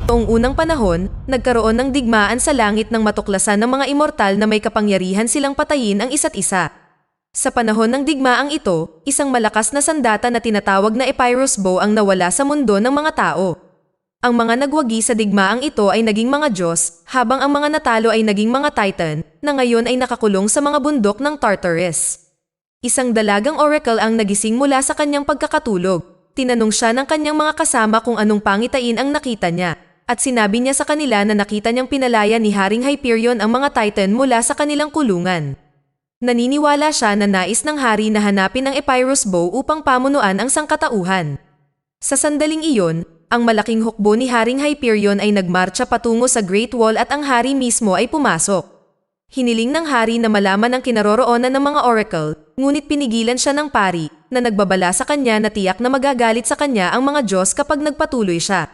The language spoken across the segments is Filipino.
Noong unang panahon, nagkaroon ng digmaan sa langit nang matuklasan ng mga immortal na may kapangyarihan silang patayin ang isa't isa. Sa panahon ng digmaang ito, isang malakas na sandata na tinatawag na Epirus Bow ang nawala sa mundo ng mga tao. Ang mga nagwagi sa digmaang ito ay naging mga Diyos, habang ang mga natalo ay naging mga Titan, na ngayon ay nakakulong sa mga bundok ng Tartarus. Isang dalagang oracle ang nagising mula sa kanyang pagkakatulog. Tinanong siya ng kanyang mga kasama kung anong pangitain ang nakita niya. At sinabi niya sa kanila na nakita niyang pinalaya ni Haring Hyperion ang mga Titan mula sa kanilang kulungan. Naniniwala siya na nais ng hari na hanapin ang Epirus Bow upang pamunuan ang sangkatauhan. Sa sandaling iyon, ang malaking hukbo ni Haring Hyperion ay nagmarcha patungo sa Great Wall at ang hari mismo ay pumasok. Hiniling ng hari na malaman ang kinaroroonan ng mga oracle, ngunit pinigilan siya ng pari na nagbabala sa kanya na tiyak na magagalit sa kanya ang mga Diyos kapag nagpatuloy siya.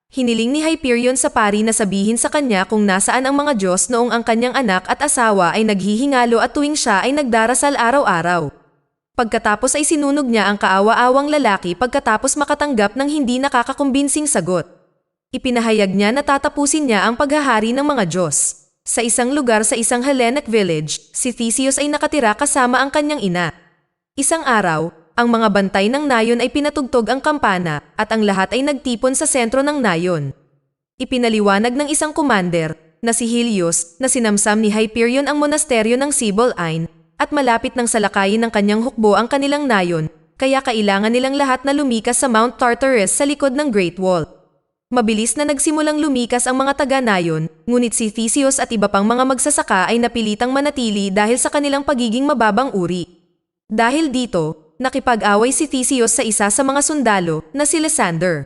Hiniling ni Hyperion sa pari na sabihin sa kanya kung nasaan ang mga Diyos noong ang kanyang anak at asawa ay naghihingalo at tuwing siya ay nagdarasal araw-araw. Pagkatapos ay sinunog niya ang kaawa-awang lalaki pagkatapos makatanggap ng hindi nakakakumbinsing sagot. Ipinahayag niya na tatapusin niya ang paghahari ng mga Diyos. Sa isang lugar sa isang Hellenic village, si Theseus ay nakatira kasama ang kanyang ina. Isang araw, ang mga bantay ng nayon ay pinatugtog ang kampana at ang lahat ay nagtipon sa sentro ng nayon. Ipinaliwanag ng isang commander na si Helios na sinamsam ni Hyperion ang monasteryo ng Sibylline at malapit ng salakayin ng kanyang hukbo ang kanilang nayon, kaya kailangan nilang lahat na lumikas sa Mount Tartarus sa likod ng Great Wall. Mabilis na nagsimulang lumikas ang mga taga-nayon, ngunit si Theseus at iba pang mga magsasaka ay napilitang manatili dahil sa kanilang pagiging mababang uri. Dahil dito, nakipag-away si Theseus sa isa sa mga sundalo na si Lysander.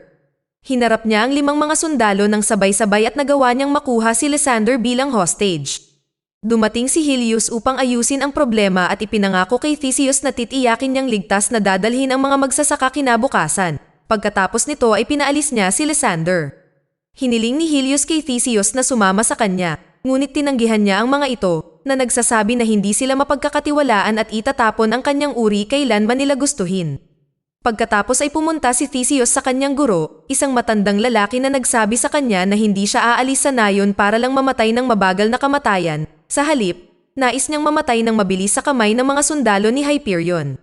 Hinarap niya ang 5 mga sundalo ng sabay-sabay at nagawa niyang makuha si Lysander bilang hostage. Dumating si Helios upang ayusin ang problema at ipinangako kay Theseus na titiyakin niyang ligtas na dadalhin ang mga magsasaka kinabukasan. Pagkatapos nito ay pinaalis niya si Lysander. Hiniling ni Helios kay Theseus na sumama sa kanya, ngunit tinanggihan niya ang mga ito na nagsasabi na hindi sila mapagkakatiwalaan at itatapon ang kanyang uri kailanman nila gustuhin. Pagkatapos ay pumunta si Theseus sa kanyang guro, isang matandang lalaki na nagsabi sa kanya na hindi siya aalis sa nayon para lang mamatay ng mabagal na kamatayan. Sa halip, nais niyang mamatay ng mabilis sa kamay ng mga sundalo ni Hyperion.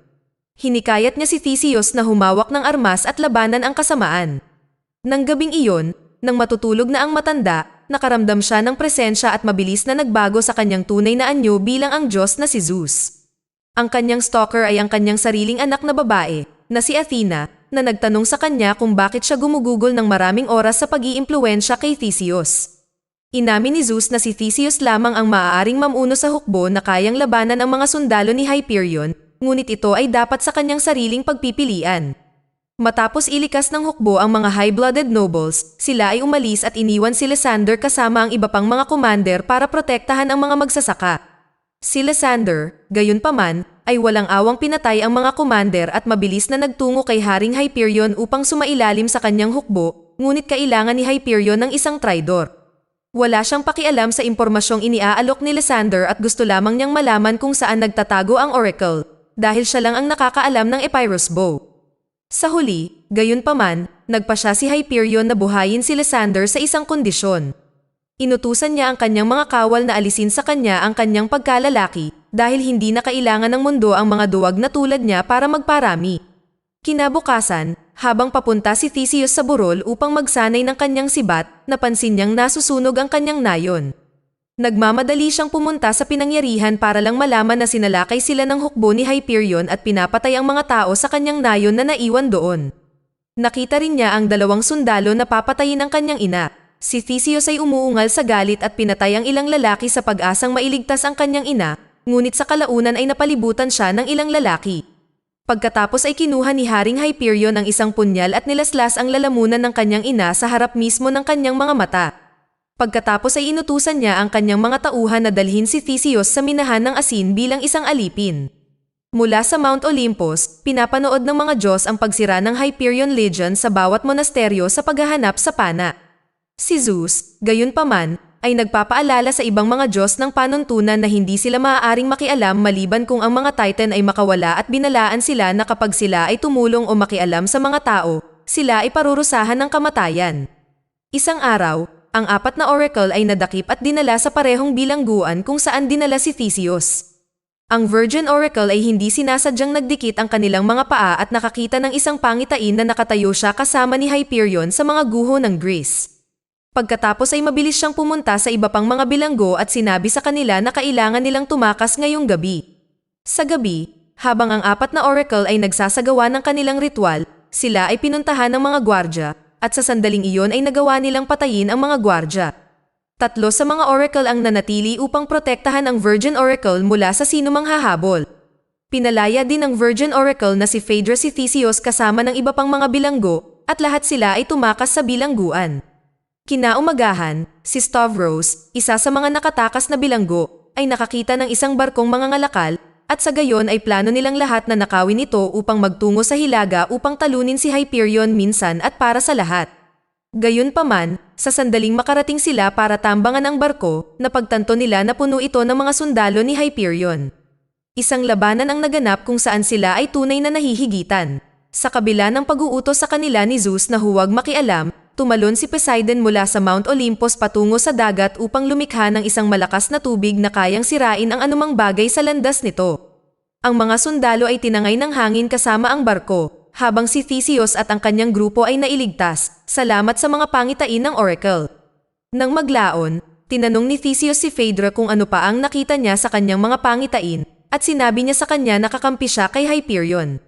Hinikayat niya si Theseus na humawak ng armas at labanan ang kasamaan. Nang gabing iyon, nang matutulog na ang matanda, nakaramdam siya ng presensya at mabilis na nagbago sa kanyang tunay na anyo bilang ang Diyos na si Zeus. Ang kanyang stalker ay ang kanyang sariling anak na babae, na si Athena, na nagtanong sa kanya kung bakit siya gumugugol ng maraming oras sa pag-iimpluwensya kay Theseus. Inamin ni Zeus na si Theseus lamang ang maaaring mamuno sa hukbo na kayang labanan ang mga sundalo ni Hyperion, ngunit ito ay dapat sa kanyang sariling pagpipilian. Matapos ilikas ng hukbo ang mga high-blooded nobles, sila ay umalis at iniwan si Lysander kasama ang iba pang mga commander para protektahan ang mga magsasaka. Si Lysander, gayunpaman, ay walang awang pinatay ang mga commander at mabilis na nagtungo kay Haring Hyperion upang sumailalim sa kanyang hukbo, ngunit kailangan ni Hyperion ng isang traidor. Wala siyang pakialam sa impormasyong iniaalok ni Lysander at gusto lamang niyang malaman kung saan nagtatago ang oracle, dahil siya lang ang nakakaalam ng Epirus Bow. Sa huli, gayunpaman, nagpasya si Hyperion na buhayin si Lysander sa isang kondisyon. Inutusan niya ang kanyang mga kawal na alisin sa kanya ang kanyang pagkalalaki dahil hindi na kailangan ng mundo ang mga duwag na tulad niya para magparami. Kinabukasan, habang papunta si Theseus sa burol upang magsanay ng kanyang sibat, napansin niyang nasusunog ang kanyang nayon. Nagmamadali siyang pumunta sa pinangyarihan para lang malaman na sinalakay sila ng hukbo ni Hyperion at pinapatay ang mga tao sa kanyang nayon na naiwan doon. Nakita rin niya ang 2 sundalo na papatayin ang kanyang ina. Si Theseus ay umuungal sa galit at pinatay ang ilang lalaki sa pag-asang mailigtas ang kanyang ina, ngunit sa kalaunan ay napalibutan siya ng ilang lalaki. Pagkatapos ay kinuha ni Haring Hyperion ang isang punyal at nilaslas ang lalamunan ng kanyang ina sa harap mismo ng kanyang mga mata. Pagkatapos ay inutusan niya ang kanyang mga tauhan na dalhin si Theseus sa minahan ng asin bilang isang alipin. Mula sa Mount Olympus, pinapanood ng mga Diyos ang pagsira ng Hyperion Legion sa bawat monasteryo sa paghahanap sa pana. Si Zeus, gayunpaman, ay nagpapaalala sa ibang mga Diyos ng panuntunan na hindi sila maaaring makialam maliban kung ang mga Titan ay makawala at binalaan sila na kapag sila ay tumulong o makialam sa mga tao, sila ay parurusahan ng kamatayan. Isang araw, ang 4 na oracle ay nadakip at dinala sa parehong bilangguan kung saan dinala si Theseus. Ang Virgin Oracle ay hindi sinasadyang nagdikit ang kanilang mga paa at nakakita ng isang pangitain na nakatayo siya kasama ni Hyperion sa mga guho ng Greece. Pagkatapos ay mabilis siyang pumunta sa iba pang mga bilanggo at sinabi sa kanila na kailangan nilang tumakas ngayong gabi. Sa gabi, habang ang 4 na oracle ay nagsasagawa ng kanilang ritual, sila ay pinuntahan ng mga gwardya at sa sandaling iyon ay nagawa nilang patayin ang mga gwardya. 3 sa mga oracle ang nanatili upang protektahan ang Virgin Oracle mula sa sinumang hahabol. Pinalaya din ng Virgin Oracle na si Phaedra si Theseus kasama ng iba pang mga bilanggo at lahat sila ay tumakas sa bilangguan. Kinaumagahan, si Stavros, isa sa mga nakatakas na bilanggo, ay nakakita ng isang barkong mangangalakal at sa gayon ay plano nilang lahat na nakawin ito upang magtungo sa Hilaga upang talunin si Hyperion minsan at para sa lahat. Gayunpaman, sa sandaling makarating sila para tambangan ang barko, napagtanto nila na puno ito ng mga sundalo ni Hyperion. Isang labanan ang naganap kung saan sila ay tunay na nahihigitan. Sa kabila ng pag-uutos sa kanila ni Zeus na huwag makialam, tumalon si Poseidon mula sa Mount Olympus patungo sa dagat upang lumikha ng isang malakas na tubig na kayang sirain ang anumang bagay sa landas nito. Ang mga sundalo ay tinangay ng hangin kasama ang barko, habang si Theseus at ang kanyang grupo ay nailigtas, salamat sa mga pangitain ng oracle. Nang maglaon, tinanong ni Theseus si Phaedra kung ano pa ang nakita niya sa kanyang mga pangitain, at sinabi niya sa kanya na kakampi siya kay Hyperion.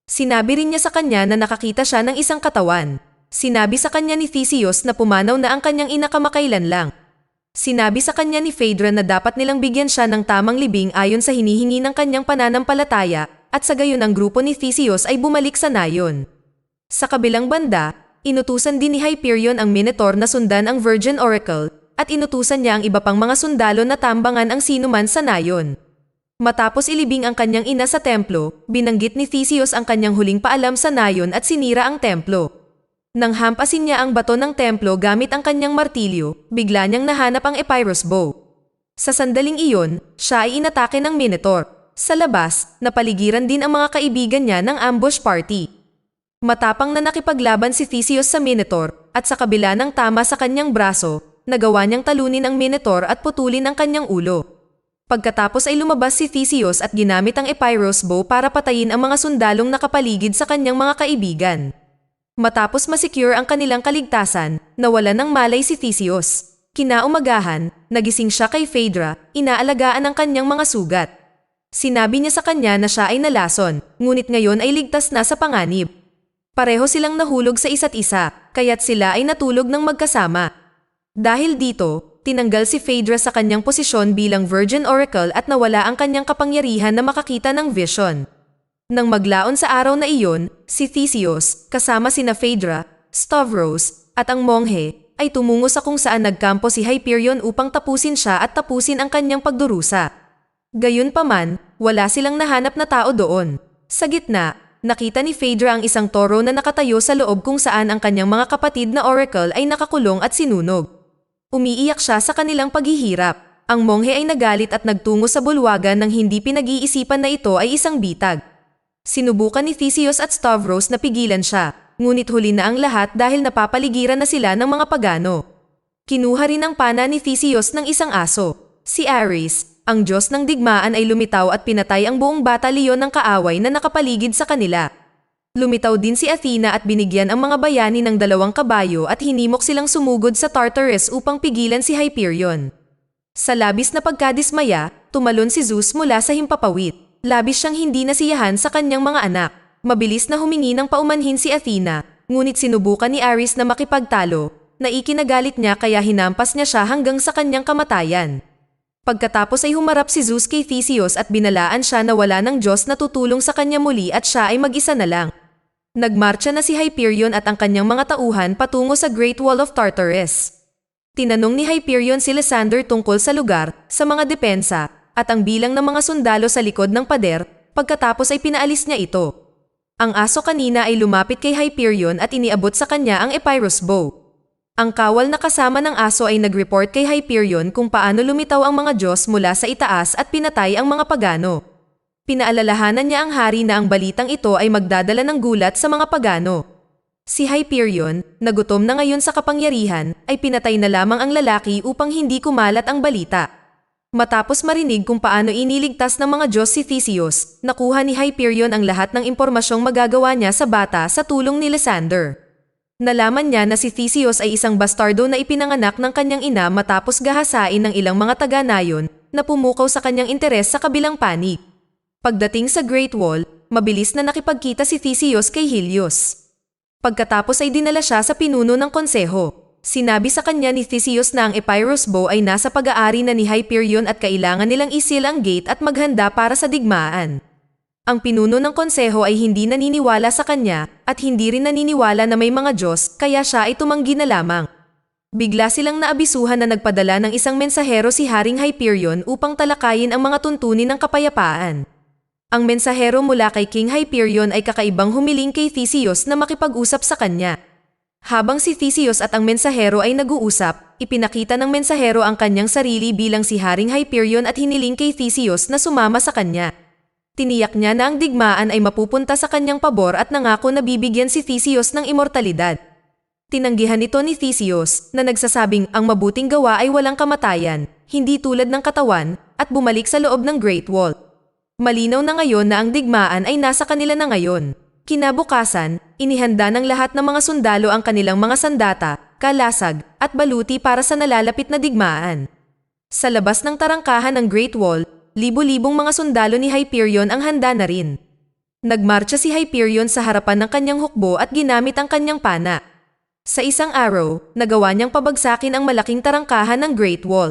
Sinabi rin niya sa kanya na nakakita siya ng isang katawan. Sinabi sa kanya ni Theseus na pumanaw na ang kanyang ina kamakailan lang. Sinabi sa kanya ni Phaedra na dapat nilang bigyan siya ng tamang libing ayon sa hinihingi ng kanyang pananampalataya, at sa gayon ang grupo ni Theseus ay bumalik sa nayon. Sa kabilang banda, inutusan din ni Hyperion ang Minotaur na sundan ang Virgin Oracle, at inutusan niya ang iba pang mga sundalo na tambangan ang sinuman sa nayon. Matapos ilibing ang kanyang ina sa templo, binanggit ni Theseus ang kanyang huling paalam sa nayon at sinira ang templo. Nang hampasin niya ang bato ng templo gamit ang kanyang martilyo, bigla niyang nahanap ang Epirus bow. Sa sandaling iyon, siya ay inatake ng Minotaur. Sa labas, napaligiran din ang mga kaibigan niya ng ambush party. Matapang na nakipaglaban si Theseus sa Minotaur at sa kabila ng tama sa kanyang braso, nagawa niyang talunin ang Minotaur at putulin ang kanyang ulo. Pagkatapos ay lumabas si Theseus at ginamit ang Epirus bow para patayin ang mga sundalong nakapaligid sa kanyang mga kaibigan. Matapos masecure ang kanilang kaligtasan, nawalan ng malay si Theseus. Kinaumagahan, nagising siya kay Phaedra, inaalagaan ang kanyang mga sugat. Sinabi niya sa kanya na siya ay nalason, ngunit ngayon ay ligtas na sa panganib. Pareho silang nahulog sa isa't isa, kaya't sila ay natulog ng magkasama. Dahil dito, tinanggal si Phaedra sa kanyang posisyon bilang Virgin Oracle at nawala ang kanyang kapangyarihan na makakita ng vision. Nang maglaon sa araw na iyon, si Theseus, kasama sina Phaedra, Stavros, at ang monghe, ay tumungo sa kung saan nagkampo si Hyperion upang tapusin siya at tapusin ang kanyang pagdurusa. Gayunpaman, wala silang nahanap na tao doon. Sa gitna, nakita ni Phaedra ang isang toro na nakatayo sa loob kung saan ang kanyang mga kapatid na oracle ay nakakulong at sinunog. Umiiyak siya sa kanilang paghihirap. Ang monghe ay nagalit at nagtungo sa bulwagan nang hindi pinag-iisipan na ito ay isang bitag. Sinubukan ni Theseus at Stavros na pigilan siya, ngunit huli na ang lahat dahil napapaligiran na sila ng mga pagano. Kinuha rin ang pana ni Theseus ng isang aso. Si Ares, ang Diyos ng digmaan, ay lumitaw at pinatay ang buong batalyon ng kaaway na nakapaligid sa kanila. Lumitaw din si Athena at binigyan ang mga bayani ng 2 kabayo at hinimok silang sumugod sa Tartarus upang pigilan si Hyperion. Sa labis na pagkadismaya, tumalon si Zeus mula sa himpapawid. Labis siyang hindi nasiyahan sa kanyang mga anak. Mabilis na humingi ng paumanhin si Athena, ngunit sinubukan ni Ares na makipagtalo, na ikinagalit niya kaya hinampas niya siya hanggang sa kanyang kamatayan. Pagkatapos ay humarap si Zeus kay Theseus at binalaan siya na wala ng Diyos na tutulong sa kanya muli at siya ay mag-isa na lang. Nagmarcha na si Hyperion at ang kanyang mga tauhan patungo sa Great Wall of Tartarus. Tinanong ni Hyperion si Lysander tungkol sa lugar, sa mga depensa, at ang bilang ng mga sundalo sa likod ng pader, pagkatapos ay pinaalis niya ito. Ang aso kanina ay lumapit kay Hyperion at iniabot sa kanya ang Epirus bow. Ang kawal na kasama ng aso ay nag-report kay Hyperion kung paano lumitaw ang mga Diyos mula sa itaas at pinatay ang mga pagano. Pinaalalahanan niya ang hari na ang balitang ito ay magdadala ng gulat sa mga pagano. Si Hyperion, na gutom na ngayon sa kapangyarihan, ay pinatay na lamang ang lalaki upang hindi kumalat ang balita. Matapos marinig kung paano iniligtas ng mga Diyos si Theseus, nakuha ni Hyperion ang lahat ng impormasyong magagawa niya sa bata sa tulong ni Lysander. Nalaman niya na si Theseus ay isang bastardo na ipinanganak ng kanyang ina matapos gahasain ng ilang mga taga-nayon na pumukaw sa kanyang interes sa kabilang panig. Pagdating sa Great Wall, mabilis na nakipagkita si Theseus kay Helios. Pagkatapos ay dinala siya sa pinuno ng konseho. Sinabi sa kanya ni Theseus na ang Epirus Bow ay nasa pag-aari na ni Hyperion at kailangan nilang isil ang gate at maghanda para sa digmaan. Ang pinuno ng konseho ay hindi naniniwala sa kanya at hindi rin naniniwala na may mga Diyos kaya siya ay tumanggi na lamang. Bigla silang naabisuhan na nagpadala ng isang mensahero si Haring Hyperion upang talakayin ang mga tuntunin ng kapayapaan. Ang mensahero mula kay King Hyperion ay kakaibang humiling kay Theseus na makipag-usap sa kanya. Habang si Theseus at ang mensahero ay nag-uusap, ipinakita ng mensahero ang kanyang sarili bilang si Haring Hyperion at hiniling kay Theseus na sumama sa kanya. Tiniyak niya na ang digmaan ay mapupunta sa kanyang pabor at nangako na bibigyan si Theseus ng immortalidad. Tinanggihan ito ni Theseus na nagsasabing ang mabuting gawa ay walang kamatayan, hindi tulad ng katawan, at bumalik sa loob ng Great Wall. Malinaw na ngayon na ang digmaan ay nasa kanila na ngayon. Kinabukasan, inihanda ng lahat ng mga sundalo ang kanilang mga sandata, kalasag, at baluti para sa nalalapit na digmaan. Sa labas ng tarangkahan ng Great Wall, libo-libong mga sundalo ni Hyperion ang handa na rin. Nagmarcha si Hyperion sa harapan ng kanyang hukbo at ginamit ang kanyang pana. Sa isang araw, nagawa niyang pabagsakin ang malaking tarangkahan ng Great Wall.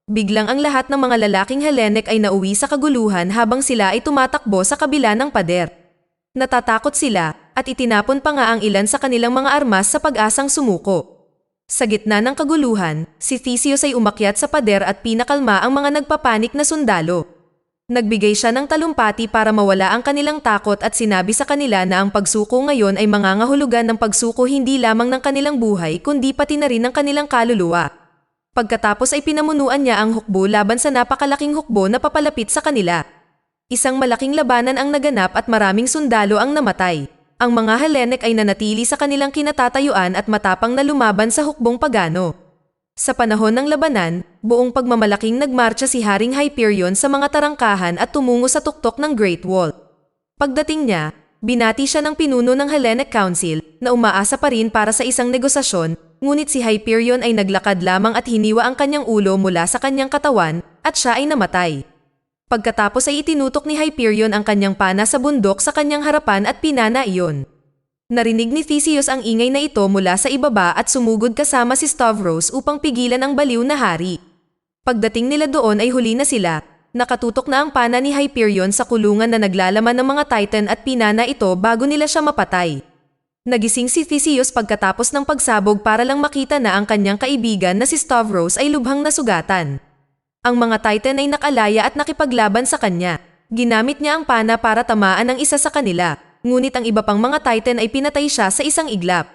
Biglang ang lahat ng mga lalaking Hellenic ay nauwi sa kaguluhan habang sila ay tumatakbo sa kabila ng pader. Natatakot sila at itinapon pa nga ang ilan sa kanilang mga armas sa pag-asang sumuko. Sa gitna ng kaguluhan, si Theseus ay umakyat sa pader at pinakalma ang mga nagpapanik na sundalo. Nagbigay siya ng talumpati para mawala ang kanilang takot at sinabi sa kanila na ang pagsuko ngayon ay mangangahulugan ng pagsuko hindi lamang ng kanilang buhay kundi pati na rin ng kanilang kaluluwa. Pagkatapos ay pinamunuan niya ang hukbo laban sa napakalaking hukbo na papalapit sa kanila. Isang malaking labanan ang naganap at maraming sundalo ang namatay. Ang mga Hellenic ay nanatili sa kanilang kinatatayuan at matapang na lumaban sa hukbong pagano. Sa panahon ng labanan, buong pagmamalaking nagmarcha si Haring Hyperion sa mga tarangkahan at tumungo sa tuktok ng Great Wall. Pagdating niya, binati siya ng pinuno ng Hellenic Council na umaasa pa rin para sa isang negosasyon, ngunit si Hyperion ay naglakad lamang at hiniwa ang kanyang ulo mula sa kanyang katawan at siya ay namatay. Pagkatapos ay itinutok ni Hyperion ang kanyang pana sa bundok sa kanyang harapan at pinana iyon. Narinig ni Theseus ang ingay na ito mula sa ibaba at sumugod kasama si Stavros upang pigilan ang baliw na hari. Pagdating nila doon ay huli na sila. Nakatutok na ang pana ni Hyperion sa kulungan na naglalaman ng mga Titan at pinana ito bago nila siya mapatay. Nagising si Theseus pagkatapos ng pagsabog para lang makita na ang kanyang kaibigan na si Stavros ay lubhang nasugatan. Ang mga Titan ay nakalaya at nakipaglaban sa kanya. Ginamit niya ang pana para tamaan ang isa sa kanila, ngunit ang iba pang mga Titan ay pinatay siya sa isang iglap.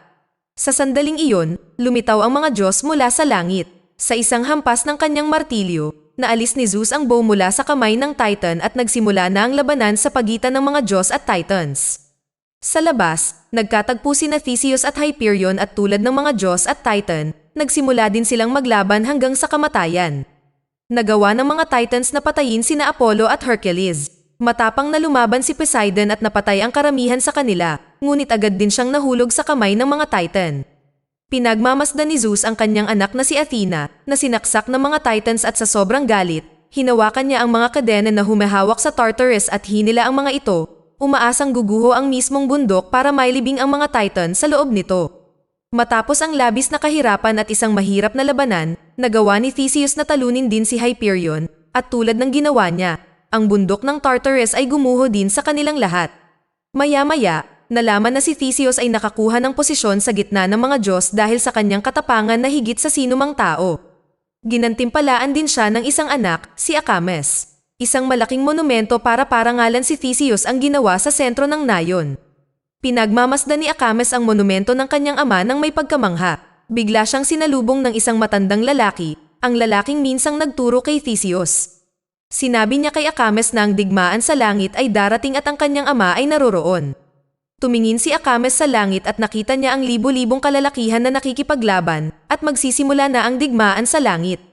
Sa sandaling iyon, lumitaw ang mga Diyos mula sa langit. Sa isang hampas ng kanyang martilyo, naalis ni Zeus ang bow mula sa kamay ng Titan at nagsimula na ang labanan sa pagitan ng mga Diyos at Titans. Sa labas, nagkatagpo sina Theseus at Hyperion at tulad ng mga Diyos at Titan, nagsimula din silang maglaban hanggang sa kamatayan. Nagawa ng mga Titans na patayin sina Apollo at Hercules. Matapang na lumaban si Poseidon at napatay ang karamihan sa kanila, ngunit agad din siyang nahulog sa kamay ng mga Titan. Pinagmamasdan ni Zeus ang kanyang anak na si Athena, na sinaksak ng mga Titans at sa sobrang galit, hinawakan niya ang mga kadena na humahawak sa Tartarus at hinila ang mga ito, umaasang guguho ang mismong bundok para mailibing ang mga Titan sa loob nito. Matapos ang labis na kahirapan at isang mahirap na labanan, nagawa ni Theseus na talunin din si Hyperion, at tulad ng ginawa niya, ang bundok ng Tartarus ay gumuho din sa kanilang lahat. Maya-maya, nalaman na si Theseus ay nakakuha ng posisyon sa gitna ng mga Diyos dahil sa kanyang katapangan na higit sa sinumang tao. Ginantimpalaan din siya ng isang anak, si Acames. Isang malaking monumento para parangalan si Theseus ang ginawa sa sentro ng nayon. Pinagmamasdan ni Acames ang monumento ng kanyang ama nang may pagkamangha. Bigla siyang sinalubong ng isang matandang lalaki, ang lalaking minsang nagturo kay Theseus. Sinabi niya kay Acames na ang digmaan sa langit ay darating at ang kanyang ama ay naroroon. Tumingin si Akames sa langit at nakita niya ang libo-libong kalalakihan na nakikipaglaban, at magsisimula na ang digmaan sa langit.